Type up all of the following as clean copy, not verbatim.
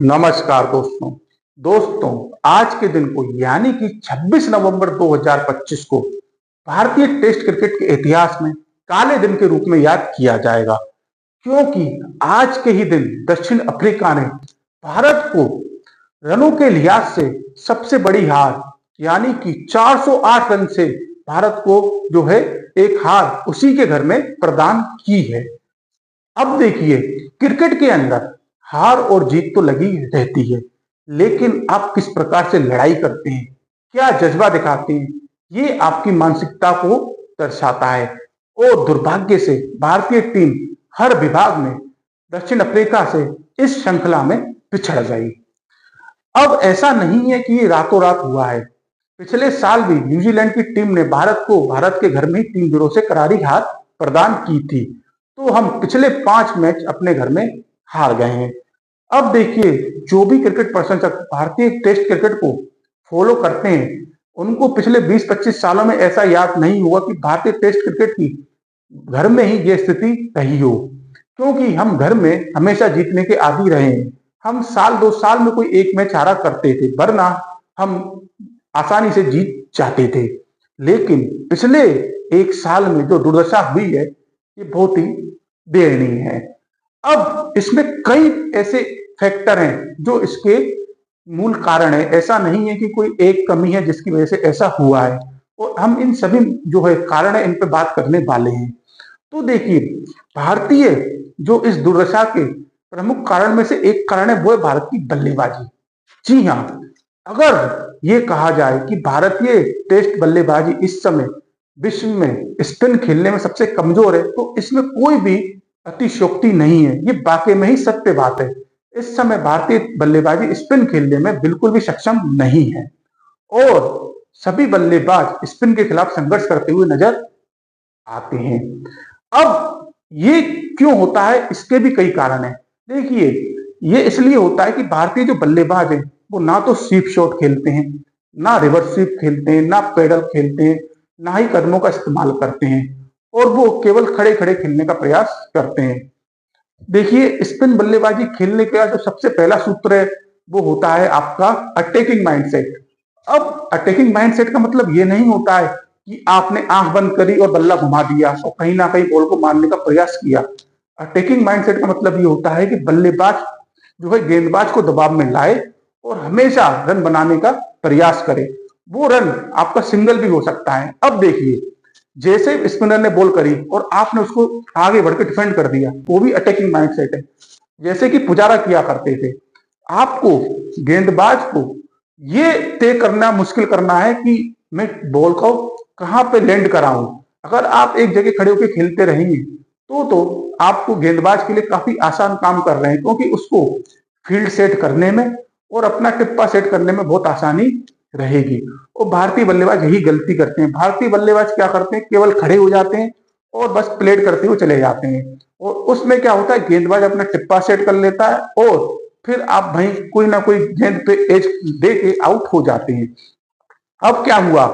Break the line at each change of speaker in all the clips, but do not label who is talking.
नमस्कार दोस्तों। आज के दिन को यानी कि 26 नवंबर 2025 को भारतीय टेस्ट क्रिकेट के इतिहास में काले दिन के रूप में याद किया जाएगा, क्योंकि आज के ही दिन दक्षिण अफ्रीका ने भारत को रनों के लिहाज से सबसे बड़ी हार यानी कि 408 रन से भारत को जो है एक हार उसी के घर में प्रदान की है। अब देखिए, क्रिकेट के अंदर हार और जीत तो लगी रहती है, लेकिन आप किस प्रकार से लड़ाई करते हैं, क्या जज्बा दिखाते हैं, ये आपकी मानसिकता को दर्शाता है। और दुर्भाग्य से भारतीय टीम हर विभाग में दक्षिण अफ्रीका से इस श्रृंखला में पिछड़ गई। अब ऐसा नहीं है कि ये रातों रात हुआ है। पिछले साल भी न्यूजीलैंड की टीम ने भारत के घर में ही 3-0 से करारी हार प्रदान की थी। तो हम पिछले 5 मैच अपने घर में हार गए हैं। अब देखिए, जो भी क्रिकेट प्रशंसक भारतीय टेस्ट क्रिकेट को फॉलो करते हैं, उनको पिछले 20-25 सालों में ऐसा याद नहीं हुआ कि भारतीय टेस्ट क्रिकेट की घर में ही ये स्थिति रही हो, क्योंकि हम घर में हमेशा जीतने के आदी रहे हैं। हम साल 2 साल में कोई एक मैच हारा करते थे, वरना हम आसानी से जीत जाते थे। लेकिन पिछले एक साल में जो दुर्दशा हुई है, ये बहुत ही दयनीय है। अब इसमें कई ऐसे फैक्टर हैं जो इसके मूल कारण है। ऐसा नहीं है कि कोई एक कमी है जिसकी वजह से ऐसा हुआ है, और हम इन सभी जो है कारण है, इन पे बात करने वाले हैं। तो देखिए, भारतीय जो इस दुर्दशा के प्रमुख कारण में से एक कारण है, वो है भारत की बल्लेबाजी। जी हाँ, अगर ये कहा जाए कि भारतीय टेस्ट बल्लेबाजी इस समय विश्व में स्पिन खेलने में सबसे कमजोर है, तो इसमें कोई भी अतिशयोक्ति नहीं है। ये वाकई में ही सत्य बात है। इस समय भारतीय बल्लेबाजी स्पिन खेलने में बिल्कुल भी सक्षम नहीं है, और सभी बल्लेबाज स्पिन के खिलाफ संघर्ष करते हुए नजर आते हैं। अब ये क्यों होता है, इसके भी कई कारण हैं। देखिए, ये इसलिए होता है कि भारतीय जो बल्लेबाज हैं, वो ना तो स्वीप शॉट खेलते हैं, ना रिवर्स स्वीप खेलते हैं, ना पेडल खेलते हैं, ना ही कदमों का इस्तेमाल करते हैं, और वो केवल खड़े खड़े खेलने का प्रयास करते हैं। देखिए, स्पिन बल्लेबाजी खेलने का जो सबसे पहला सूत्र है, वो होता है आपका अटैकिंग माइंडसेट। अब अटैकिंग माइंडसेट का मतलब ये नहीं होता है कि आपने आंख बंद करी और बल्ला घुमा दिया और कहीं ना कहीं बॉल को मारने का प्रयास किया। अटैकिंग माइंडसेट का मतलब ये होता है कि बल्लेबाज जो है गेंदबाज को दबाव में लाए और हमेशा रन बनाने का प्रयास करे। वो रन आपका सिंगल भी हो सकता है। अब देखिए, जैसे स्पिनर ने बॉल करी और आपने उसको आगे बढ़कर डिफेंड कर दिया, वो भी अटैकिंग माइंडसेट है। जैसे कि पुजारा किया करते थे, आपको गेंदबाज को ये तय करना मुश्किल करना है कि मैं बॉल को कहां पे लैंड कराऊं। अगर आप एक जगह खड़े होकर खेलते रहेंगे, तो आपको गेंदबाज के लिए काफी आसान काम कर रहे हैं, क्योंकि उसको फील्ड सेट करने में और अपना टिप्पा सेट करने में बहुत आसानी रहेगी। और भारतीय बल्लेबाज यही गलती करते हैं। भारतीय बल्लेबाज क्या करते हैं, केवल खड़े हो जाते हैं और बस प्लेट करते हुए चले जाते हैं, और उसमें क्या होता है, गेंदबाज अपना टिप्पा सेट कर लेता है और फिर आप भाई कोई ना कोई गेंद पे एज दे के आउट हो जाते हैं। अब क्या हुआ,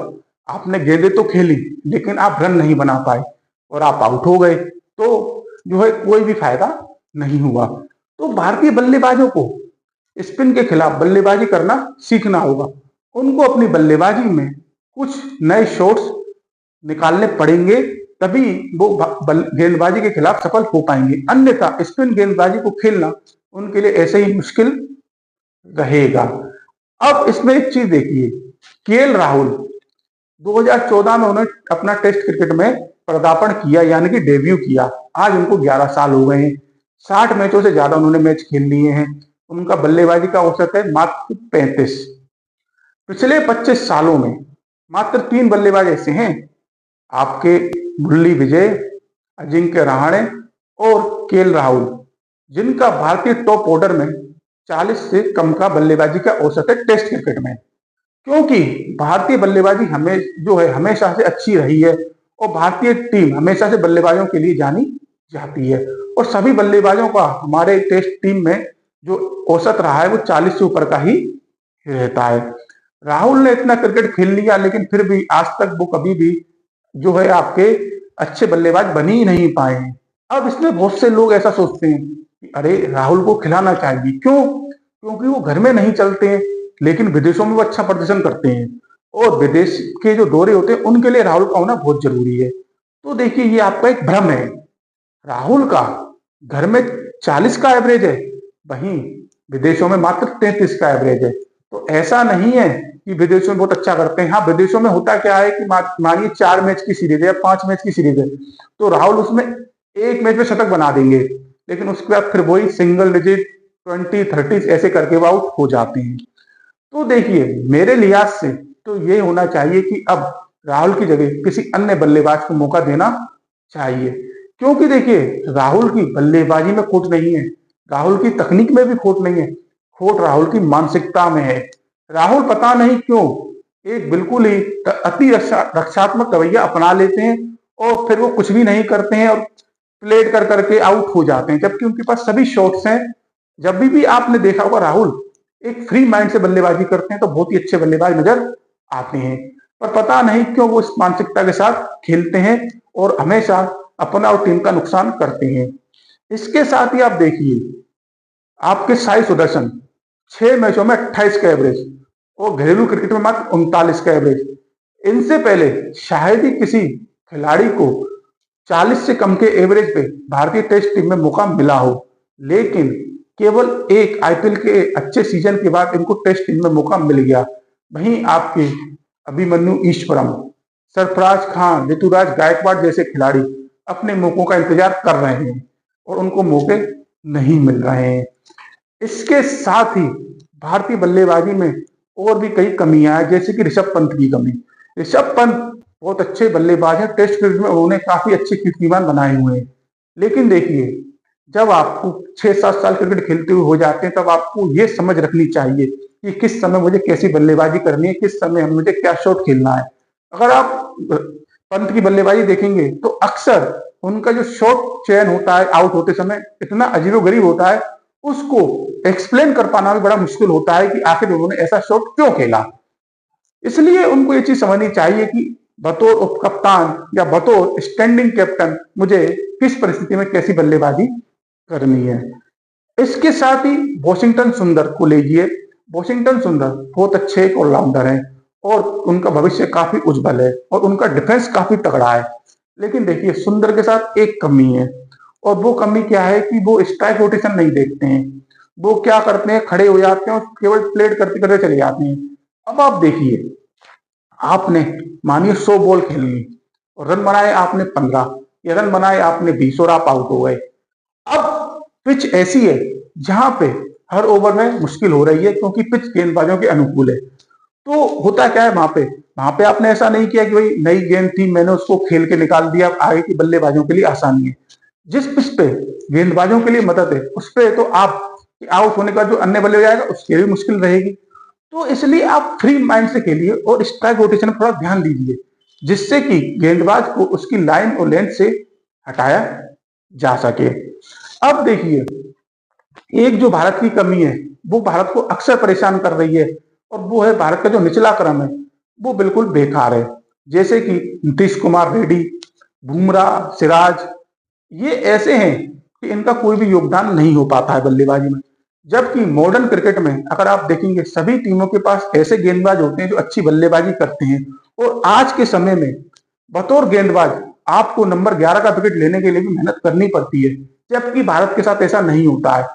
आपने गेंदें तो खेली, लेकिन आप रन नहीं बना पाए और आप आउट हो गए, तो जो है कोई भी फायदा नहीं हुआ। तो भारतीय बल्लेबाजों को स्पिन के खिलाफ बल्लेबाजी करना सीखना होगा। उनको अपनी बल्लेबाजी में कुछ नए शॉट्स निकालने पड़ेंगे, तभी वो गेंदबाजी के खिलाफ सफल हो पाएंगे। अन्यथा स्पिन गेंदबाजी को खेलना उनके लिए ऐसे ही मुश्किल रहेगा। अब इसमें एक चीज देखिए, केएल राहुल 2014 में उन्होंने अपना टेस्ट क्रिकेट में पदार्पण किया, यानी कि डेब्यू किया। आज उनको 11 साल हो गए हैं। 60 मैचों से ज्यादा उन्होंने मैच खेल लिए हैं। उनका बल्लेबाजी का औसत है मात्र 35। पिछले 25 सालों में मात्र 3 बल्लेबाज ऐसे हैं, आपके मुरली विजय, अजिंक्य रहाणे और केएल राहुल, जिनका भारतीय टॉप ऑर्डर में 40 से कम का बल्लेबाजी का औसत है टेस्ट क्रिकेट में। क्योंकि भारतीय बल्लेबाजी हमें जो है हमेशा से अच्छी रही है, और भारतीय टीम हमेशा से बल्लेबाजों के लिए जानी जाती है, और सभी बल्लेबाजों का हमारे टेस्ट टीम में जो औसत रहा है वो 40 से ऊपर का ही रहता है। राहुल ने इतना क्रिकेट खेल लिया, लेकिन फिर भी आज तक वो कभी भी जो है आपके अच्छे बल्लेबाज बन ही नहीं पाए हैं। अब इसमें बहुत से लोग ऐसा सोचते हैं कि अरे राहुल को खिलाना चाहिए, क्यों? क्योंकि वो घर में नहीं चलते हैं, लेकिन विदेशों में वो अच्छा प्रदर्शन करते हैं। और विदेश के जो दौरे होते हैं उनके लिए राहुल का होना बहुत जरूरी है। तो देखिए, ये आपका एक भ्रम है। राहुल का घर में 40 का एवरेज है, वहीं विदेशों में मात्र 33 का एवरेज है। तो ऐसा नहीं है कि विदेशों में बहुत अच्छा करते हैं। हाँ, विदेशों में होता क्या है कि मानिए 4 मैच की सीरीज है या 5 मैच की सीरीज है, तो राहुल उसमें एक मैच में शतक बना देंगे, लेकिन उसके बाद फिर वही सिंगल डिजिट 20-30 ऐसे करके वो आउट हो जाते हैं। तो देखिए, मेरे लिहाज से तो ये होना चाहिए कि अब राहुल की जगह किसी अन्य बल्लेबाज को मौका देना चाहिए। क्योंकि देखिए, राहुल की बल्लेबाजी में खोट नहीं है, राहुल की तकनीक में भी खोट नहीं है, खोट राहुल की मानसिकता में है। राहुल पता नहीं क्यों एक बिल्कुल ही अति रक्षात्मक रवैया अपना लेते हैं और फिर वो कुछ भी नहीं करते हैं और प्लेट कर करके आउट हो जाते हैं, जबकि उनके पास सभी शॉट्स हैं। जब भी आपने देखा होगा राहुल एक फ्री माइंड से बल्लेबाजी करते हैं तो बहुत ही अच्छे बल्लेबाज नजर आते हैं। पर पता नहीं क्यों वो इस मानसिकता के साथ खेलते हैं और हमेशा अपना और टीम का नुकसान करते हैं। इसके साथ ही आप देखिए, आपके साई सुदर्शन 6 मैचों में 28 का एवरेज और घरेलू क्रिकेट में मात्र 39 का एवरेज। इनसे पहले शायद ही किसी खिलाड़ी को 40 से कम के एवरेज पे भारतीय टेस्ट टीम में मौका मिला हो, लेकिन केवल एक आईपीएल के अच्छे सीजन के बाद इनको टेस्ट टीम में मौका मिल गया। वहीं आपके अभिमन्यु ईश्वरम, सरफराज खान, ऋतुराज गायकवाड़ जैसे खिलाड़ी अपने मौकों का इंतजार कर रहे हैं और उनको मौके नहीं मिल रहे हैं। इसके साथ ही भारतीय बल्लेबाजी में और भी कई कमियां हैं, जैसे कि ऋषभ पंत की कमी। ऋषभ पंत बहुत अच्छे बल्लेबाज हैं, टेस्ट क्रिकेट में उन्होंने काफी अच्छे कीर्तिमान बनाए हुए हैं, लेकिन देखिए, जब आपको 6-7 साल क्रिकेट खेलते हुए हो जाते हैं तब आपको ये समझ रखनी चाहिए कि किस समय मुझे कैसी बल्लेबाजी करनी है, किस समय मुझे क्या शॉट खेलना है। अगर आप पंत की बल्लेबाजी देखेंगे तो अक्सर उनका जो शॉट चयन होता है आउट होते समय इतना अजीबोगरीब होता है, उसको एक्सप्लेन कर पाना भी बड़ा मुश्किल होता है कि आखिर उन्होंने ऐसा शॉट क्यों खेला। इसलिए उनको ये चीज समझनी चाहिए कि बतौर उप कप्तान या बतौर स्टैंडिंग कैप्टन मुझे किस परिस्थिति में कैसी बल्लेबाजी करनी है। इसके साथ ही वॉशिंगटन सुंदर को लीजिए। वॉशिंगटन सुंदर बहुत अच्छे एक ऑलराउंडर हैं और उनका भविष्य काफी उज्जवल है और उनका डिफेंस काफी तगड़ा है। लेकिन देखिए, सुंदर के साथ एक कमी है, और वो कमी क्या है कि वो स्ट्राइक रोटेशन नहीं देखते हैं। वो क्या करते हैं, खड़े हो जाते हैं और केवल प्लेट करते करते चले जाते हैं। अब आप देखिए, आपने मानिए 100 बॉल खेल ली और रन बनाए आपने 15 या रन बनाए आपने 20 और आप आउट हो गए। अब पिच ऐसी है जहां पे हर ओवर में मुश्किल हो रही है, क्योंकि पिच गेंदबाजों के अनुकूल है। तो होता क्या है, वहां पे आपने ऐसा नहीं किया कि भाई नई गेंद थी मैंने उसको खेल के निकाल दिया, आगे की बल्लेबाजों के लिए आसानी है। जिस पिच पे गेंदबाजों के लिए मदद है उस पे तो आप आउट होने का जो अन्य बल्लेबाज आएगा उसके लिए मुश्किल रहेगी। तो इसलिए आप फ्री माइंड से खेलिए और स्ट्राइक रोटेशन पर थोड़ा ध्यान दीजिए, जिससे कि गेंदबाज को उसकी लाइन और लेंथ से हटाया जा सके। अब देखिए, एक जो भारत की कमी है वो भारत को अक्सर परेशान कर रही है, और वो है भारत का जो निचला क्रम है वो बिल्कुल बेकार है। जैसे कि नीतीश कुमार रेड्डी, बुमराह, सिराज, ये ऐसे हैं कि इनका कोई भी योगदान नहीं हो पाता है बल्लेबाजी में। जबकि मॉडर्न क्रिकेट में अगर आप देखेंगे सभी टीमों के पास ऐसे गेंदबाज होते हैं जो अच्छी बल्लेबाजी करते हैं, और आज के समय में बतौर गेंदबाज आपको नंबर 11 का विकेट लेने के लिए भी मेहनत करनी पड़ती है, जबकि भारत के साथ ऐसा नहीं होता है।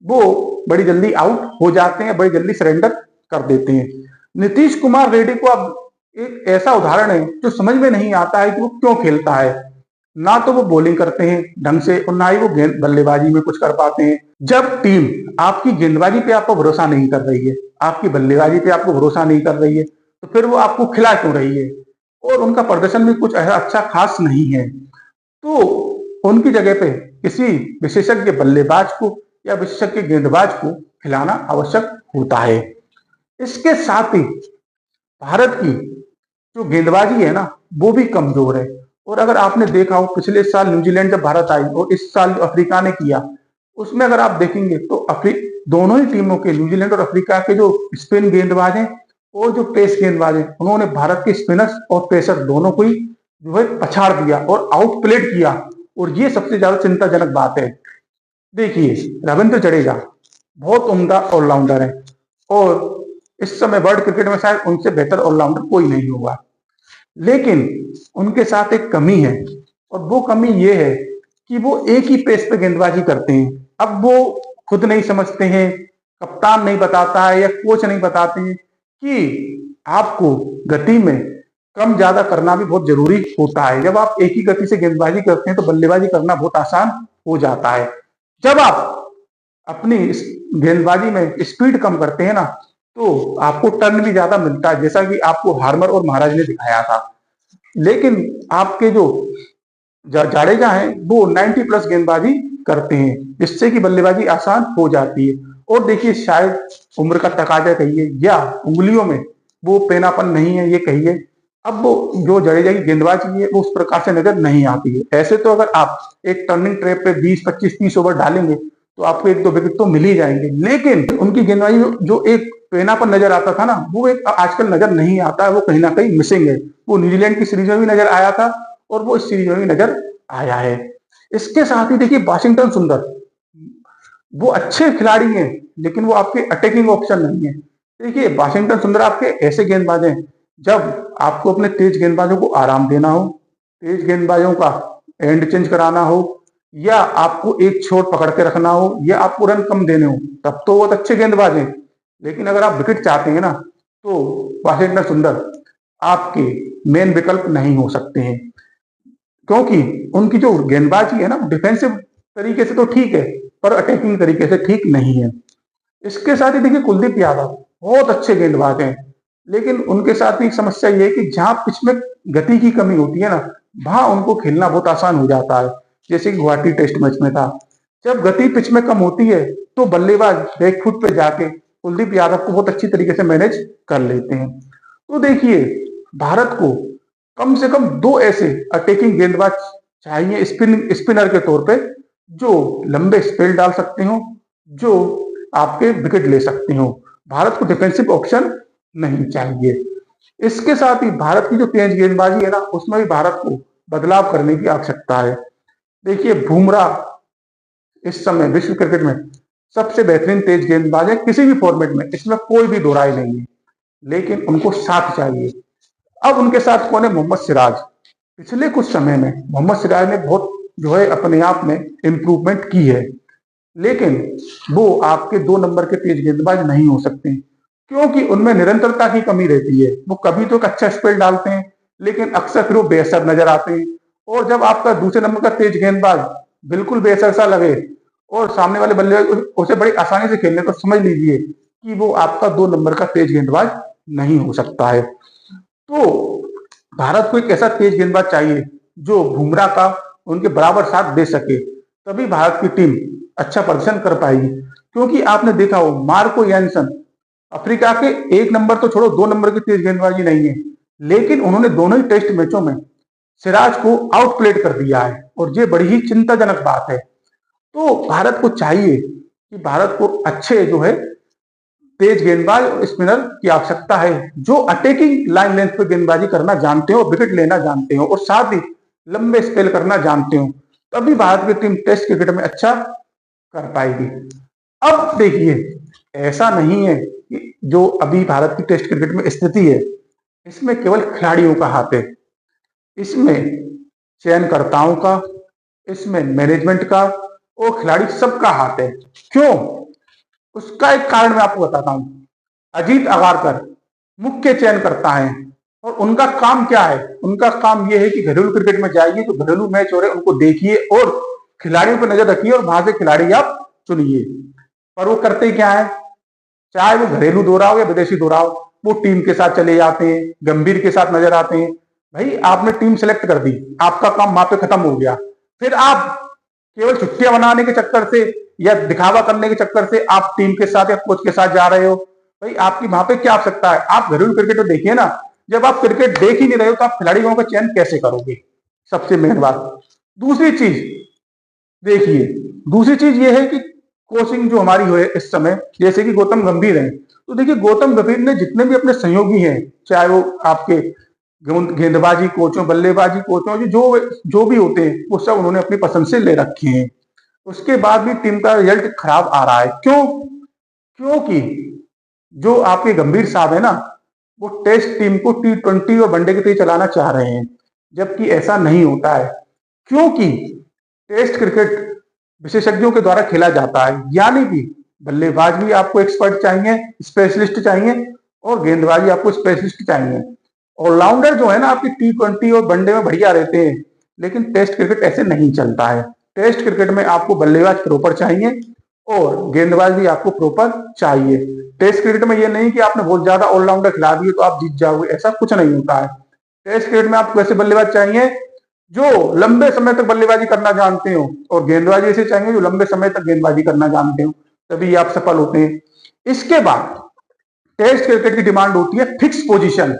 वो बड़ी जल्दी आउट हो जाते हैं, बड़ी जल्दी सरेंडर कर देते हैं। नीतीश कुमार रेड्डी को अब एक ऐसा उदाहरण है जो समझ में नहीं आता है कि वो क्यों खेलता है। ना तो वो बॉलिंग करते हैं ढंग से और ना ही वो गेंद बल्लेबाजी में कुछ कर पाते हैं। जब टीम आपकी गेंदबाजी पे आपको भरोसा नहीं कर रही है, आपकी बल्लेबाजी पे आपको भरोसा नहीं कर रही है, तो फिर वो आपको खिला क्यों रही है। और उनका प्रदर्शन भी कुछ ऐसा अच्छा खास नहीं है। तो उनकी जगह पे किसी विशेषज्ञ बल्लेबाज को या विशेषज्ञ गेंदबाज को खिलाना आवश्यक होता है। इसके साथ ही भारत की जो गेंदबाजी है ना वो भी कमजोर है। और अगर आपने देखा हो पिछले साल न्यूजीलैंड जब भारत आई और इस साल अफ्रीका ने किया, उसमें अगर आप देखेंगे तो दोनों ही टीमों के, न्यूजीलैंड और अफ्रीका के जो स्पिन गेंदबाज हैं और जो पेस गेंदबाज हैं, उन्होंने भारत के स्पिनर्स और पेसर दोनों को ही जो है पछाड़ दिया और आउट प्लेड किया। और ये सबसे ज्यादा चिंताजनक बात है। देखिए, रविंद्र जडेजा बहुत उम्दा ऑलराउंडर है और इस समय वर्ल्ड क्रिकेट में शायद उनसे बेहतर ऑलराउंडर कोई नहीं होगा। लेकिन उनके साथ एक कमी है और वो कमी ये है कि वो एक ही पेस पे गेंदबाजी करते हैं। अब वो खुद नहीं समझते हैं, कप्तान नहीं बताता है या कोच नहीं बताते हैं कि आपको गति में कम ज्यादा करना भी बहुत जरूरी होता है। जब आप एक ही गति से गेंदबाजी करते हैं तो बल्लेबाजी करना बहुत आसान हो जाता है। जब आप अपनी गेंदबाजी में स्पीड कम करते हैं ना तो आपको टर्न भी ज्यादा मिलता है, जैसा कि आपको हार्मर और महाराज ने दिखाया था। लेकिन आपके जो जाडेजा हैं वो 90 प्लस गेंदबाजी करते हैं, जिससे कि बल्लेबाजी आसान हो जाती है। और देखिए शायद उम्र का तकाजा कहिए या उंगलियों में वो पेनापन नहीं है ये कहिए, अब वो जो जडेजा की गेंदबाजी है वो उस प्रकार से नजर नहीं आती है। ऐसे तो अगर आप एक टर्निंग ट्रैप पे 20 25 30 ओवर डालेंगे तो आपको एक दो विकेट तो मिल ही जाएंगे, लेकिन उनकी गेंदबाजी जो एक पेनापन नजर आता था ना वो एक आजकल नजर नहीं आता है। वो कहीं ना कहीं मिसिंग है। वो न्यूजीलैंड की सीरीज में भी नजर आया था और वो इस सीरीज में भी नजर आया है। इसके साथ ही देखिए वाशिंगटन सुंदर, वो अच्छे खिलाड़ी हैं लेकिन वो आपके अटैकिंग ऑप्शन नहीं है। देखिए वाशिंगटन सुंदर आपके ऐसे गेंदबाज हैं, जब आपको अपने तेज गेंदबाजों को आराम देना हो, तेज गेंदबाजों का एंड चेंज कराना हो या आपको एक छोर पकड़ के रखना हो या आपको रन कम देने हो, तब तो बहुत अच्छे गेंदबाज हैं। लेकिन अगर आप विकेट चाहते हैं ना तो वाशिंगटन सुंदर आपके मेन विकल्प नहीं हो सकते हैं, क्योंकि उनकी जो गेंदबाजी है ना डिफेंसिव तरीके से तो ठीक है पर अटैकिंग तरीके से ठीक नहीं है। इसके साथ ही देखिए कुलदीप यादव बहुत अच्छे गेंदबाज हैं, लेकिन उनके साथ भी एक समस्या ये है कि जहां पिच में गति की कमी होती है ना वहां उनको खेलना बहुत आसान हो जाता है। जैसे कि गुवाहाटी टेस्ट मैच में था, जब गति पिच में कम होती है तो बल्लेबाज बैक फुट पे जाके कुलदीप यादव को बहुत अच्छी तरीके से मैनेज कर लेते हैं। तो देखिए भारत को कम से कम दो ऐसे अटैकिंग गेंदबाज चाहिए स्पिनर के तौर पे, जो लंबे स्पेल डाल सकते हो, जो आपके विकेट ले सकते हो। भारत को डिफेंसिव ऑप्शन नहीं चाहिए। इसके साथ ही भारत की जो तेज गेंदबाजी है ना उसमें भी भारत को बदलाव करने की आवश्यकता है। देखिए बुमराह इस समय विश्व क्रिकेट में सबसे बेहतरीन तेज गेंदबाज है किसी भी फॉर्मेट में, इसमें कोई भी दो राय नहीं है, लेकिन उनको साथ चाहिए। अब उनके साथ कौन है? मोहम्मद सिराज। पिछले कुछ समय में मोहम्मद सिराज ने बहुत जो है अपने आप में इंप्रूवमेंट की है, लेकिन वो आपके 2 नंबर के तेज गेंदबाज नहीं हो सकते, क्योंकि उनमें निरंतरता की कमी रहती है। वो कभी तो एक अच्छा स्पेल डालते हैं लेकिन अक्सर फिर वो बेअसर नजर आते हैं। और जब आपका दूसरे नंबर का तेज गेंदबाज बिल्कुल बेअसर सा लगे और सामने वाले बल्लेबाज उसे बड़ी आसानी से खेलने, तो समझ लीजिए कि वो आपका 2 नंबर का तेज गेंदबाज नहीं हो सकता है। तो भारत को एक ऐसा तेज गेंदबाज चाहिए जो बुमराह का उनके बराबर साथ दे सके, तभी भारत की टीम अच्छा प्रदर्शन कर पाएगी। क्योंकि आपने देखा हो मार्को यानसन अफ्रीका के 1 नंबर तो छोड़ो 2 नंबर की तेज गेंदबाजी नहीं है, लेकिन उन्होंने दोनों ही टेस्ट मैचों में सिराज को आउटप्लेड कर दिया है और ये बड़ी ही चिंताजनक बात है। तो भारत को चाहिए कि भारत को अच्छे जो है तेज गेंदबाज और स्पिनर की आवश्यकता है, जो अटैकिंग लाइन लेंथ पे गेंदबाजी करना जानते हो, विकेट लेना जानते हो और साथ ही लंबे स्पेल करना जानते हो, तभी भारत की टीम टेस्ट क्रिकेट में अच्छा कर पाएगी। अब देखिए ऐसा नहीं है कि जो अभी भारत की टेस्ट क्रिकेट में स्थिति है इसमें केवल खिलाड़ियों का हाथ है, इसमें चयनकर्ताओं का, इसमें मैनेजमेंट का और खिलाड़ी सबका हाथ है। क्यों? उसका एक कारण मैं आपको बताता हूं। अजीत अगारकर मुख्य चयनकर्ता हैं और उनका काम क्या है? उनका काम यह है कि घरेलू क्रिकेट में जाइए, जो घरेलू मैच हो रहे हैं उनको देखिए और खिलाड़ियों पर नजर रखिए और वहां से खिलाड़ी आप चुनिए। पर वो करते क्या है, चाहे वो घरेलू दौरा हो या विदेशी दौरा हो, वो टीम के साथ चले जाते हैं, गंभीर के साथ नजर आते हैं। भाई आपने टीम सेलेक्ट कर दी, आपका काम वहां पे खत्म हो गया, फिर आप केवल छुट्टियां बनाने के चक्कर से या दिखावा करने के चक्कर से आप टीम के साथ या कोच के साथ जा रहे हो। भाई आपकी वहां पे क्या आवश्यकता है? आप घरेलू क्रिकेट तो देखिए ना। जब आप क्रिकेट देख ही नहीं रहे हो तो आप खिलाड़ियों का चयन कैसे करोगे? सबसे मेन बात। दूसरी चीज देखिए, दूसरी चीज ये है कि कोचिंग जो हमारी हो इस समय, जैसे कि गौतम गंभीर है, तो देखिए गौतम गंभीर ने जितने भी अपने सहयोगी हैं, चाहे वो आपके गेंदबाजी कोच हो, बल्लेबाजी कोच हो, जो जो भी होते हैं वो सब उन्होंने अपनी पसंद से ले रखे हैं। उसके बाद भी टीम का रिजल्ट खराब आ रहा है। क्यों? क्योंकि जो आपके गंभीर साहब है ना, वो टेस्ट टीम को T20 और वनडे की तरह चलाना चाह रहे हैं, जबकि ऐसा नहीं होता है। क्योंकि टेस्ट क्रिकेट विशेषज्ञों के द्वारा खेला जाता है, यानी कि बल्लेबाज भी आपको एक्सपर्ट चाहिए, स्पेशलिस्ट चाहिए, और गेंदबाजी आपको स्पेशलिस्ट चाहिए। ऑलराउंडर जो है ना आपकी T20 और वनडे में बढ़िया रहते हैं, लेकिन टेस्ट क्रिकेट ऐसे नहीं चलता है। टेस्ट क्रिकेट में आपको बल्लेबाज प्रॉपर चाहिए और गेंदबाज भी आपको प्रॉपर चाहिए। टेस्ट क्रिकेट में ये नहीं कि आपने बहुत ज्यादा ऑलराउंडर खिला दिए तो आप जीत जाओगे, ऐसा कुछ नहीं होता है। टेस्ट क्रिकेट में आपको ऐसे बल्लेबाज चाहिए जो लंबे समय तक बल्लेबाजी करना जानते हो, और गेंदबाजी ऐसे चाहिए जो लंबे समय तक गेंदबाजी करना जानते हो, तभी आप सफल होते हैं। इसके बाद टेस्ट क्रिकेट की डिमांड होती है फिक्स पोजीशन।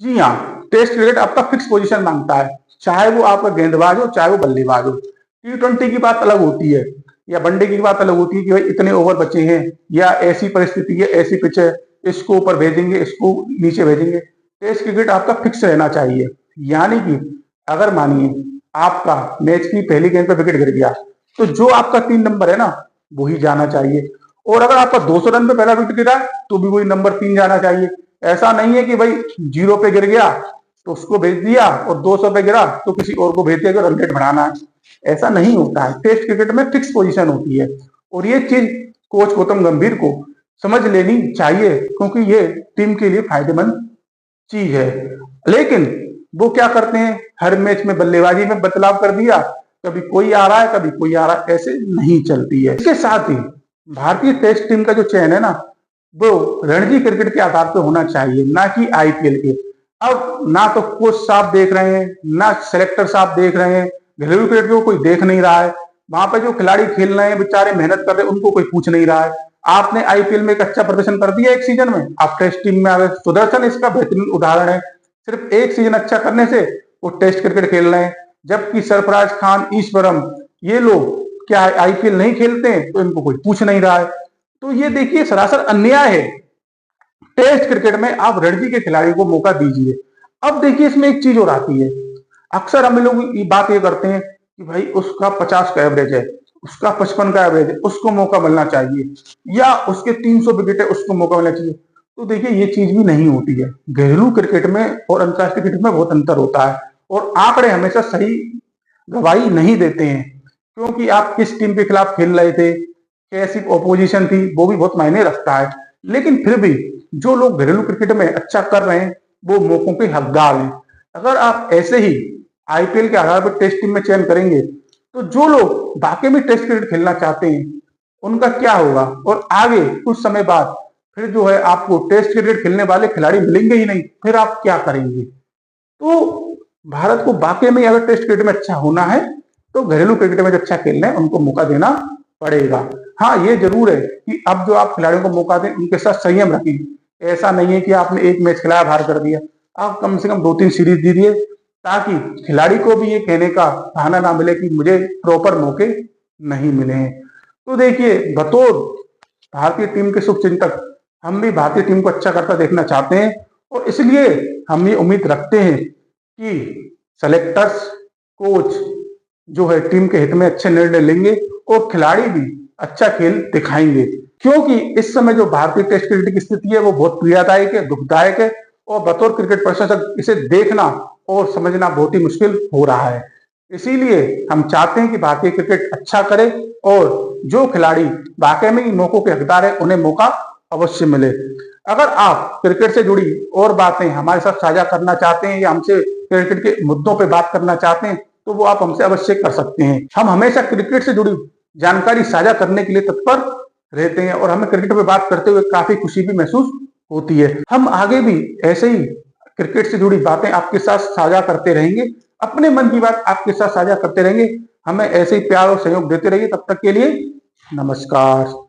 जी हाँ, टेस्ट क्रिकेट आपका फिक्स पोजीशन मांगता है, चाहे वो आपका गेंदबाज हो चाहे वो बल्लेबाज हो। T20 की बात अलग होती है, या वनडे की बात अलग होती है कि भाई इतने ओवर बचे हैं, या ऐसी परिस्थिति है, ऐसी पिच है, इसको ऊपर भेजेंगे, इसको नीचे भेजेंगे। टेस्ट क्रिकेट आपका फिक्स रहना चाहिए, यानी कि अगर मानिए आपका मैच की पहली गेंद पर विकेट गिर गया, तो जो आपका 3 नंबर है ना, वही जाना चाहिए। और अगर आपका 200 रन पे पहला विकेट गिरा, तो भी वही नंबर 3 जाना चाहिए। ऐसा नहीं है कि भाई 0 पे गिर गया तो उसको भेज दिया, और 200 पे गिरा तो किसी और को भेज दिया कि रन रेट बढ़ाना है। ऐसा नहीं होता है। टेस्ट क्रिकेट में फिक्स पोजीशन होती है, और ये चीज कोच गौतम गंभीर को समझ लेनी चाहिए, क्योंकि ये टीम के लिए फायदेमंद चीज है। लेकिन वो क्या करते हैं, हर मैच में बल्लेबाजी में बदलाव कर दिया, कभी कोई आ रहा है कभी कोई आ रहा है, ऐसे नहीं चलती है। इसके साथ ही भारतीय टेस्ट टीम का जो चयन है ना, वो रणजी क्रिकेट के आधार पर होना चाहिए, ना कि आईपीएल के। अब ना तो कोच साहब देख रहे हैं, ना सेलेक्टर साहब देख रहे हैं, घरेलू क्रिकेट को कोई देख नहीं रहा है। वहां पे जो खिलाड़ी खेल रहे हैं बेचारे मेहनत कर रहे हैं, उनको कोई पूछ नहीं रहा है। आपने आईपीएल में एक अच्छा प्रदर्शन कर दिया एक सीजन में, आप टेस्ट टीम में आ गए। सुदर्शन इसका बेहतरीन उदाहरण है। सिर्फ एक सीजन अच्छा करने से वो टेस्ट क्रिकेट खेल रहे हैं, जबकि सरफराज खान, ईश्वरम, ये लोग क्या आईपीएल नहीं खेलते हैं, तो इनको कोई पूछ नहीं रहा है। तो ये देखिए सरासर अन्याय है। टेस्ट क्रिकेट में आप रणजी के खिलाड़ी को मौका दीजिए। अब देखिए इसमें एक चीज और आती है, अक्सर हम लोग बात ये करते हैं कि भाई उसका 50 का एवरेज है, उसका 55 का एवरेज है, उसको मौका मिलना चाहिए, या उसके 300 विकेट है, उसको मौका मिलना चाहिए। तो देखिए ये चीज भी नहीं होती है। घरेलू क्रिकेट में और अंतर्राष्ट्रीय क्रिकेट में बहुत अंतर होता है, और आंकड़े हमेशा सही गवाही नहीं देते हैं, क्योंकि आप किस टीम के खिलाफ खेल रहे थे, कैसी ऑपोजिशन थी, वो भी बहुत मायने रखता है। लेकिन फिर भी जो लोग घरेलू क्रिकेट में अच्छा कर रहे हैं, वो मौकों के हकदार हैं। अगर आप ऐसे ही आईपीएल के आधार पर टेस्ट टीम में चयन करेंगे, तो जो लोग वाकई में टेस्ट क्रिकेट खेलना चाहते हैं, उनका क्या होगा? और आगे कुछ समय बाद फिर जो है आपको टेस्ट क्रिकेट खेलने वाले खिलाड़ी मिलेंगे ही नहीं, फिर आप क्या करेंगे? तो भारत को वाकई में अगर टेस्ट क्रिकेट में अच्छा होना है, तो घरेलू क्रिकेट में जो अच्छा खेलना है उनको मौका देना पड़ेगा। हाँ, ये जरूर है कि अब जो आप खिलाड़ियों को मौका दें, उनके साथ संयम रखें। ऐसा नहीं है कि आपने एक मैच खिलाया बाहर कर दिया, आप कम से कम 2-3 सीरीज दीजिए, ताकि खिलाड़ी को भी ये कहने का बहाना ना मिले कि मुझे प्रॉपर मौके नहीं मिले हैं। तो देखिए, बतौर भारतीय टीम के शुभचिंतक हम भी भारतीय टीम को अच्छा करता देखना चाहते हैं, और इसलिए हम ये उम्मीद रखते हैं कि सेलेक्टर्स, कोच जो है टीम के हित में अच्छे निर्णय लेंगे, और खिलाड़ी भी अच्छा खेल दिखाएंगे। क्योंकि इस समय जो भारतीय टेस्ट क्रिकेट की स्थिति है वो बहुत पीड़ादायक है, दुखदायक है, और बतौर क्रिकेट प्रशंसक इसे देखना और समझना बहुत ही मुश्किल हो रहा है। इसीलिए हम चाहते हैं कि भारतीय क्रिकेट अच्छा करे, और जो खिलाड़ी वाकई में मौकों के हकदार है उन्हें मौका अवश्य मिले। अगर आप क्रिकेट से जुड़ी और बातें हमारे साथ साझा करना चाहते हैं, या हमसे क्रिकेट के मुद्दों पर बात करना चाहते हैं, तो वो आप हमसे अवश्य कर सकते हैं। हम हमेशा क्रिकेट से जुड़ी जानकारी साझा करने के लिए तत्पर रहते हैं, और हमें क्रिकेट पे बात करते हुए काफी खुशी भी महसूस होती है। हम आगे भी ऐसे ही क्रिकेट से जुड़ी बातें आपके साथ साझा करते रहेंगे, अपने मन की बात आपके साथ साझा करते रहेंगे। हमें ऐसे ही प्यार और सहयोग देते रहिए। तब तक के लिए नमस्कार।